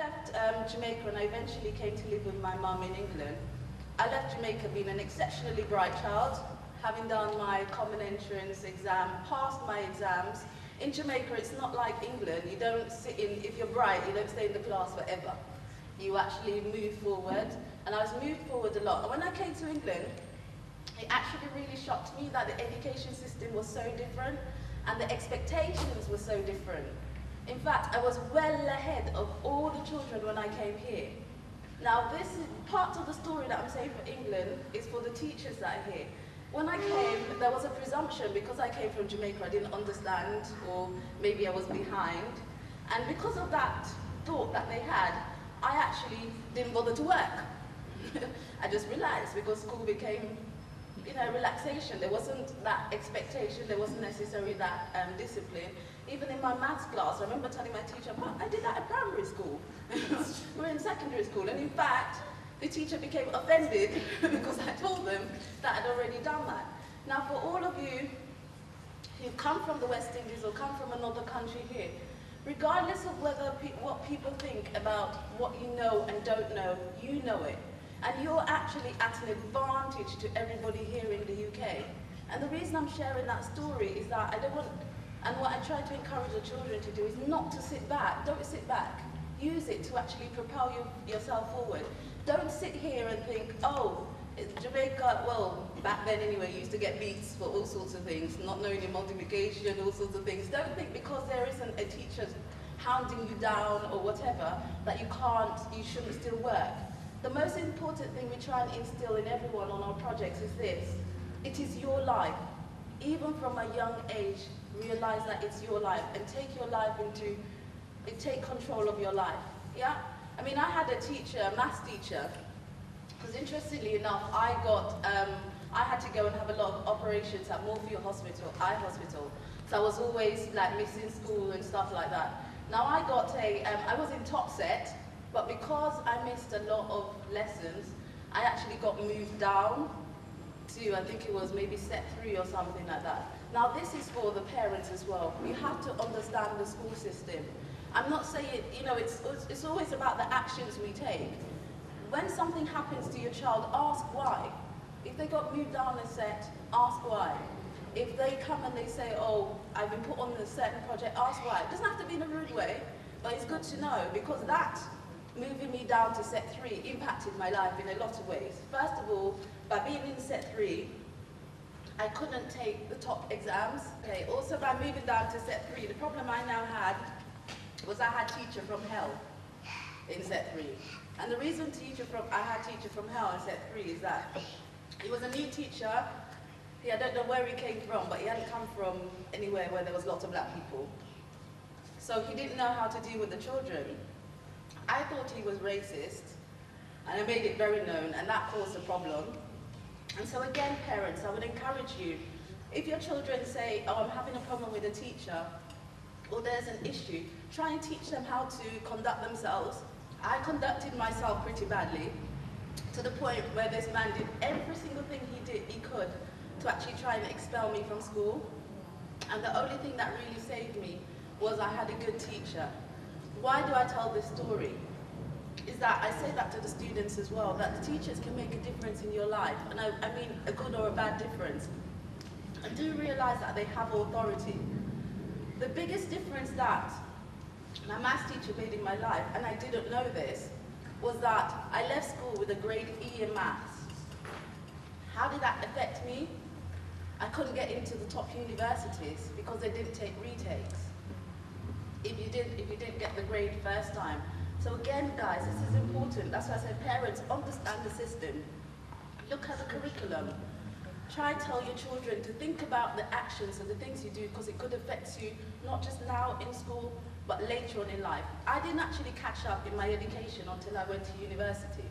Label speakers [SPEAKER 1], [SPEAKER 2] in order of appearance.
[SPEAKER 1] left Jamaica and I eventually came to live with my mum in England, I left Jamaica being an exceptionally bright child, having done my common entrance exam, passed my exams. In Jamaica, it's not like England. You don't sit in, if you're bright, you don't stay in the class forever. You actually move forward, and I was moved forward a lot. And when I came to England, it actually really shocked me that the education system was so different, and the expectations were so different. In fact, I was well ahead of all the children when I came here. Now, this is part of the story that I'm saying for England is for the teachers that are here. When I came, there was a presumption, because I came from Jamaica, I didn't understand, or maybe I was behind. And because of that thought that they had, I actually didn't bother to work. I just relaxed, because school became, you know, relaxation. There wasn't that expectation, there wasn't necessarily that discipline. Even in my maths class, I remember telling my teacher, "Well, I did that at primary school." We're in secondary school, and in fact, the teacher became offended because I told them that I'd already done that. Now, for all of you who come from the West Indies or come from another country here, regardless of whether what people think about what you know and don't know, you know it. And you're actually at an advantage to everybody here in the UK. And the reason I'm sharing that story is that I don't want, and what I try to encourage the children to do is not to sit back. Don't sit back. Use it to actually propel yourself forward. Don't sit here and think, oh, Jamaica, well, back then anyway, you used to get beats for all sorts of things, not knowing your multiplication, all sorts of things. Don't think because there isn't a teacher hounding you down or whatever, that you shouldn't still work. The most important thing we try and instill in everyone on our projects is this: it is your life. Even from a young age, realize that it's your life and take your life take control of your life, yeah? I mean, I had a teacher, a maths teacher, because interestingly enough, I had to go and have a lot of operations at Moorfield Hospital, eye hospital. So I was always like missing school and stuff like that. Now I was in top set, but because I missed a lot of lessons, I actually got moved down to, I think it was maybe set 3 or something like that. Now this is for the parents as well. You have to understand the school system. I'm not saying, you know, it's always about the actions we take. When something happens to your child, ask why. If they got moved down a set, ask why. If they come and they say, oh, I've been put on a certain project, ask why. It doesn't have to be in a rude way, but it's good to know, because that, moving me down to set 3, impacted my life in a lot of ways. First of all, by being in set 3, I couldn't take the top exams. Okay. Also, by moving down to set 3, the problem I now had was I had teacher from hell in set 3. And the reason I had teacher from hell in set 3 is that he was a new teacher. I don't know where he came from, but he hadn't come from anywhere where there was lots of black people. So he didn't know how to deal with the children. I thought he was racist, and I made it very known, and that caused a problem. And so again, parents, I would encourage you, if your children say, oh, I'm having a problem with a teacher, or there's an issue, try and teach them how to conduct themselves. I conducted myself pretty badly, to the point where this man did every single thing he could to actually try and expel me from school. And the only thing that really saved me was I had a good teacher. Why do I tell this story? Is that I say that to the students as well, that the teachers can make a difference in your life, and I mean a good or a bad difference. And do realize that they have authority. The biggest difference that my maths teacher made in my life, and I didn't know this, was that I left school with a grade E in maths. How did that affect me? I couldn't get into the top universities because they didn't take retakes if you didn't get the grade first time. So again, guys, this is important. That's why I said, parents, understand the system. Look at the curriculum. Try to tell your children to think about the actions and the things you do, because it could affect you not just now in school, but later on in life. I didn't actually catch up in my education until I went to university.